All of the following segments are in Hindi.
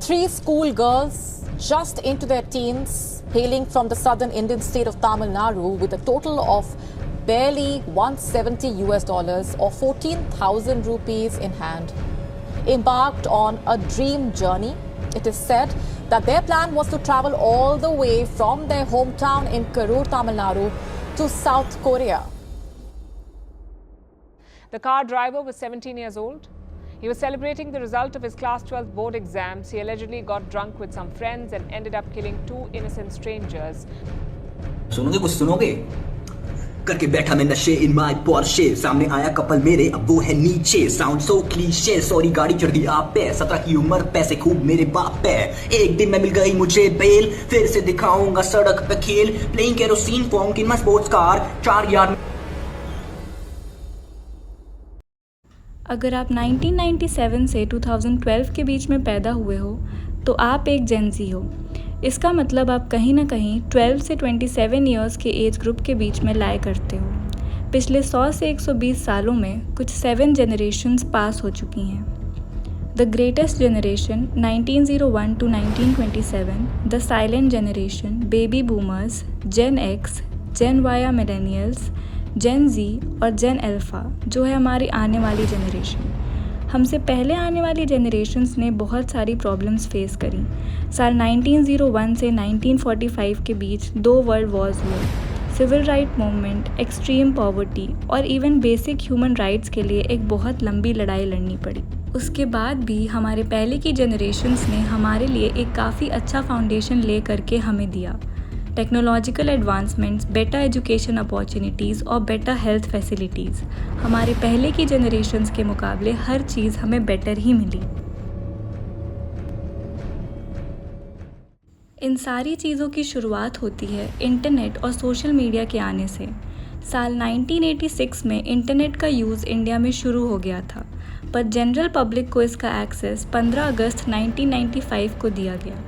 Three school girls just into their teens, hailing from the southern Indian state of Tamil Nadu with a total of barely $170 or 14,000 rupees in hand, embarked on a dream journey. It is said that their plan was to travel all the way from their hometown in Karur, Tamil Nadu to South Korea. The car driver was 17 years old. He was celebrating the result of his class 12 board exams. He allegedly got drunk with some friends and ended up killing two innocent strangers. सुनोगे कुछ सुनोगे करके बैठा मैं नशे इन माय पोर्शे सामने आया कपल मेरे अब वो है नीचे साउंड सो क्लीशे सॉरी गाड़ी चढ़ गई आप पे 17 की उम्र पैसे खूब मेरे बाप पे एक दिन में मिल गई मुझे बेल फिर से दिखाऊंगा सड़क पे खेल प्लेइंग केरोसिन फॉन्क इन माय स्पोर्ट्स कार 4 यार। अगर आप 1997 से 2012 के बीच में पैदा हुए हो तो आप एक जेनजी हो। इसका मतलब आप कहीं ना कहीं 12 से 27 इयर्स के एज ग्रुप के बीच में लाया करते हो। पिछले 100 से 120 सालों में कुछ 7 जनरेशन्स पास हो चुकी हैं। The greatest generation 1901 to 1927, the silent generation, baby boomers, Gen X, Gen Y millennials, Gen Z और जेन अल्फ़ा जो है हमारी आने वाली जनरेशन। हमसे पहले आने वाली जनरेशन्स ने बहुत सारी प्रॉब्लम्स फेस करी। साल 1901 से 1945 के बीच 2 वर्ल्ड वॉर्स हुए, civil right movement, extreme poverty और इवन बेसिक ह्यूमन राइट्स के लिए एक बहुत लंबी लड़ाई लड़नी पड़ी। उसके बाद भी हमारे पहले की जनरेशन्स ने हमारे लिए एक काफ़ी अच्छा फाउंडेशन ले करके हमें दिया। Technological advancements, better education opportunities और बेटर हेल्थ फैसिलिटीज़, हमारे पहले की जनरेशन्स के मुकाबले हर चीज़ हमें बेटर ही मिली। इन सारी चीज़ों की शुरुआत होती है इंटरनेट और सोशल मीडिया के आने से। साल 1986 में इंटरनेट का यूज़ इंडिया में शुरू हो गया था, पर जनरल पब्लिक को इसका एक्सेस 15 अगस्त 1995 को दिया गया।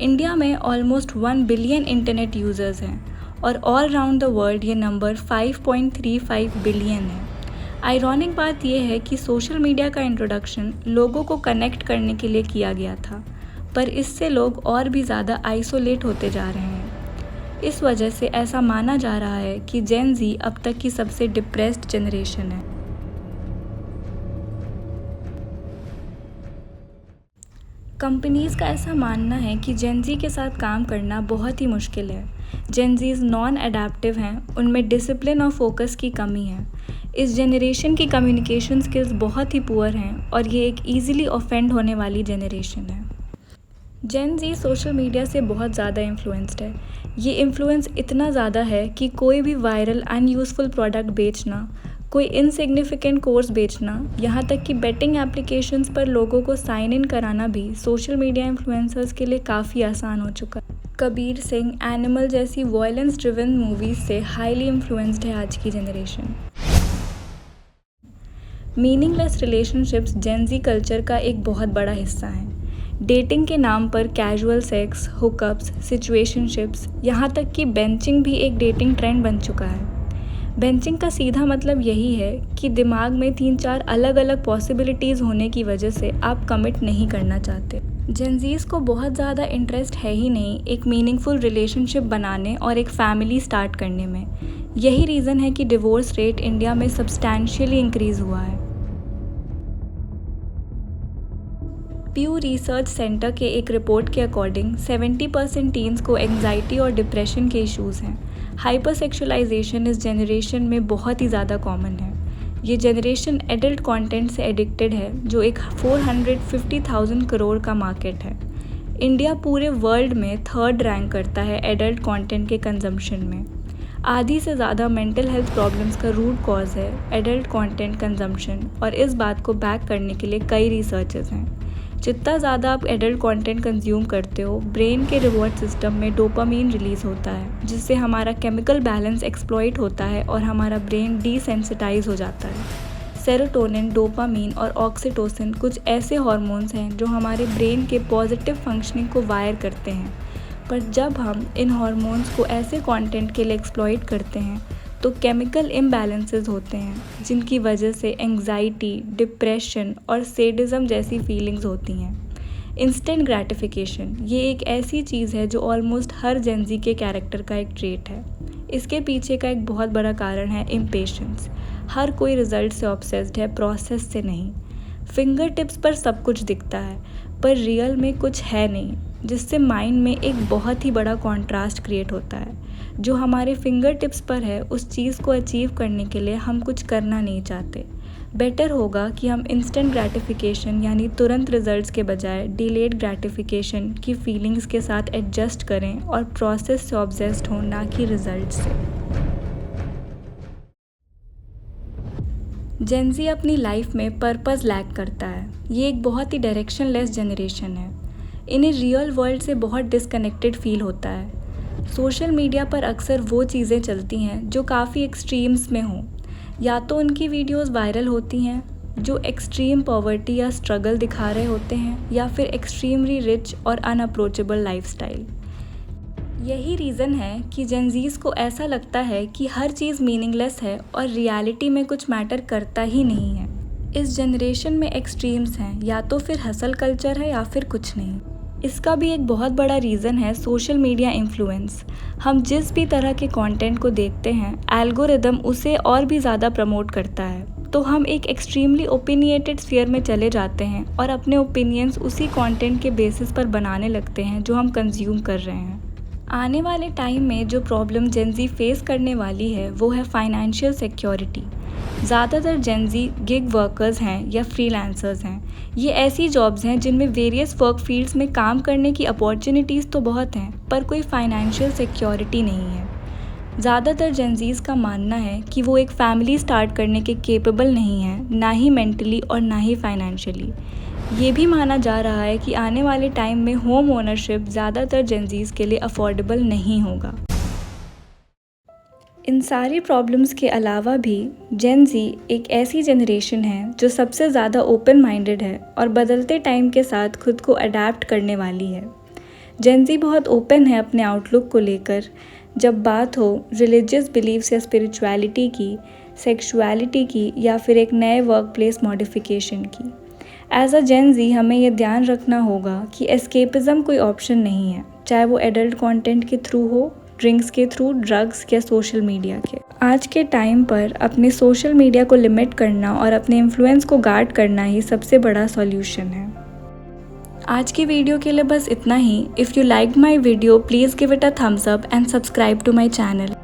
इंडिया में ऑलमोस्ट 1 बिलियन इंटरनेट यूज़र्स हैं और ऑल राउंड द वर्ल्ड ये नंबर 5.35 बिलियन है। आयरॉनिक बात यह है कि सोशल मीडिया का इंट्रोडक्शन लोगों को कनेक्ट करने के लिए किया गया था, पर इससे लोग और भी ज़्यादा आइसोलेट होते जा रहे हैं। इस वजह से ऐसा माना जा रहा है कि जेन जी अब तक की सबसे डिप्रेस्ड जनरेशन है। कंपनीज़ का ऐसा मानना है कि जेन जी के साथ काम करना बहुत ही मुश्किल है। जेन जीज़ नॉन अडेप्टिव हैं, उनमें डिसिप्लिन और फोकस की कमी है। इस जनरेशन की कम्युनिकेशन स्किल्स बहुत ही पुअर हैं और ये एक ईज़िली ऑफेंड होने वाली जनरेशन है। जेन जी सोशल मीडिया से बहुत ज़्यादा इन्फ्लुएंस्ड है। ये इन्फ्लुएंस इतना ज़्यादा है कि कोई भी वायरल अनयूज़फुल प्रोडक्ट बेचना, कोई इनसिग्निफिकेंट कोर्स बेचना, यहाँ तक कि बेटिंग एप्लीकेशंस पर लोगों को साइन इन कराना भी सोशल मीडिया इन्फ्लुएंसर्स के लिए काफ़ी आसान हो चुका है। कबीर सिंह, एनिमल जैसी वॉयलेंस ड्रिवन मूवीज़ से हाईली इन्फ्लुएंस्ड है आज की जनरेशन। मीनिंगलेस रिलेशनशिप्स जेन जी कल्चर का एक बहुत बड़ा हिस्सा हैं। डेटिंग के नाम पर कैजुअल सेक्स, हुकअप्स, सिचुएशनशिप्स, यहाँ तक कि बेंचिंग भी एक डेटिंग ट्रेंड बन चुका है। बेंचिंग का सीधा मतलब यही है कि दिमाग में 3-4 अलग अलग पॉसिबिलिटीज़ होने की वजह से आप कमिट नहीं करना चाहते। जेनजीज़ को बहुत ज़्यादा इंटरेस्ट है ही नहीं एक मीनिंगफुल रिलेशनशिप बनाने और एक फैमिली स्टार्ट करने में। यही रीज़न है कि डिवोर्स रेट इंडिया में सब्सटैंशियली इंक्रीज़ हुआ है। प्यू रिसर्च सेंटर के एक रिपोर्ट के अकॉर्डिंग 70% टीन्स को एंग्जाइटी और डिप्रेशन के इश्यूज़ हैं। हाइपरसेक्सुअलाइजेशन इस जनरेशन में बहुत ही ज़्यादा कॉमन है। ये जनरेशन एडल्ट कंटेंट से एडिक्टेड है, जो एक 450,000 करोड़ का मार्केट है। इंडिया पूरे वर्ल्ड में 3rd रैंक करता है एडल्ट कंटेंट के कंजम्पशन में। आधी से ज़्यादा मेंटल हेल्थ प्रॉब्लम्स का रूट कॉज है एडल्ट कंटेंट कंजम्पशन, और इस बात को बैक करने के लिए कई रिसर्चेस हैं। जितना ज़्यादा आप एडल्ट कंटेंट कंज्यूम करते हो, ब्रेन के रिवॉर्ड सिस्टम में डोपामीन रिलीज़ होता है, जिससे हमारा केमिकल बैलेंस एक्सप्लॉइट होता है और हमारा ब्रेन डीसेंसिटाइज हो जाता है। सेरोटोनिन, डोपामीन और ऑक्सीटोसिन कुछ ऐसे हार्मोन्स हैं जो हमारे ब्रेन के पॉजिटिव फंक्शनिंग को वायर करते हैं, पर जब हम इन हार्मोन्स को ऐसे कंटेंट के लिए एक्सप्लॉइट करते हैं तो केमिकल इम्बैलेंसेस होते हैं, जिनकी वजह से एंग्जाइटी, डिप्रेशन और सैडिज्म जैसी फीलिंग्स होती हैं। इंस्टेंट ग्रैटिफिकेशन ये एक ऐसी चीज़ है जो ऑलमोस्ट हर जेनजी के कैरेक्टर का एक ट्रेट है। इसके पीछे का एक बहुत बड़ा कारण है इम्पेशेंस। हर कोई रिजल्ट से ऑब्सेस्ड है, प्रोसेस से नहीं। फिंगर टिप्स पर सब कुछ दिखता है पर रियल में कुछ है नहीं, जिससे माइंड में एक बहुत ही बड़ा कॉन्ट्रास्ट क्रिएट होता है। जो हमारे फिंगर टिप्स पर है उस चीज़ को अचीव करने के लिए हम कुछ करना नहीं चाहते। बेटर होगा कि हम इंस्टेंट ग्रैटिफिकेशन यानी तुरंत रिजल्ट्स के बजाय डिलेड ग्रैटिफिकेशन की फीलिंग्स के साथ एडजस्ट करें और प्रोसेस से ऑब्सेस्ड हों, ना कि रिजल्ट से। जेनजी अपनी लाइफ में पर्पस लैक करता है। ये एक बहुत ही डायरेक्शनलेस जनरेशन है। इन्हें रियल वर्ल्ड से बहुत डिस्कनेक्टेड फील होता है। सोशल मीडिया पर अक्सर वो चीज़ें चलती हैं जो काफ़ी एक्सट्रीम्स में हों। या तो उनकी वीडियोस वायरल होती हैं जो एक्सट्रीम पॉवर्टी या स्ट्रगल दिखा रहे होते हैं, या फिर एक्सट्रीमली रिच और अनअप्रोचेबल लाइफस्टाइल। यही रीज़न है कि जेनजीज़ को ऐसा लगता है कि हर चीज़ मीनिंगलेस है और रियलिटी में कुछ मैटर करता ही नहीं है। इस जनरेशन में एक्सट्रीम्स हैं, या तो फिर हसल कल्चर है या फिर कुछ नहीं। इसका भी एक बहुत बड़ा रीज़न है सोशल मीडिया इन्फ्लुएंस। हम जिस भी तरह के कंटेंट को देखते हैं, एल्गोरिदम उसे और भी ज़्यादा प्रमोट करता है। तो हम एक एक्सट्रीमली ओपिनिएटेड स्फीयर में चले जाते हैं और अपने ओपिनियंस उसी कंटेंट के बेसिस पर बनाने लगते हैं जो हम कंज्यूम कर रहे हैं। आने वाले टाइम में जो प्रॉब्लम जेनजी फेस करने वाली है वो है फाइनेंशियल सिक्योरिटी। ज़्यादातर जेनजी गिग वर्कर्स हैं या फ्रीलांसर्स हैं। ये ऐसी जॉब्स हैं जिनमें वेरियस वर्क फील्ड्स में काम करने की अपॉर्चुनिटीज़ तो बहुत हैं, पर कोई फाइनेंशियल सिक्योरिटी नहीं है। ज़्यादातर जेनजीज़ का मानना है कि वो एक फैमिली स्टार्ट करने के केपेबल नहीं हैं, ना ही मेंटली और ना ही फाइनेंशियली। ये भी माना जा रहा है कि आने वाले टाइम में होम ओनरशिप ज़्यादातर जेनजीज़ के लिए अफोर्डेबल नहीं होगा। इन सारी प्रॉब्लम्स के अलावा भी जेनजी एक ऐसी जनरेशन है जो सबसे ज़्यादा ओपन माइंडेड है और बदलते टाइम के साथ खुद को अडेप्ट करने वाली है। जेनजी बहुत ओपन है अपने आउटलुक को लेकर, जब बात हो रिलीजियस बिलीव्स या स्पिरिचुअलिटी की, सेक्सुअलिटी की, या फिर एक नए वर्क प्लेस मॉडिफिकेशन की। एज अ जेनजी हमें यह ध्यान रखना होगा कि एस्केपिज़म कोई ऑप्शन नहीं है, चाहे वो एडल्ट कंटेंट के थ्रू हो, ड्रिंक्स के थ्रू, ड्रग्स या सोशल मीडिया के। आज के टाइम पर अपने सोशल मीडिया को लिमिट करना और अपने इन्फ्लुएंस को गार्ड करना ही सबसे बड़ा सॉल्यूशन है। आज की वीडियो के लिए बस इतना ही। If you like my video please give it a thumbs up and subscribe to my channel.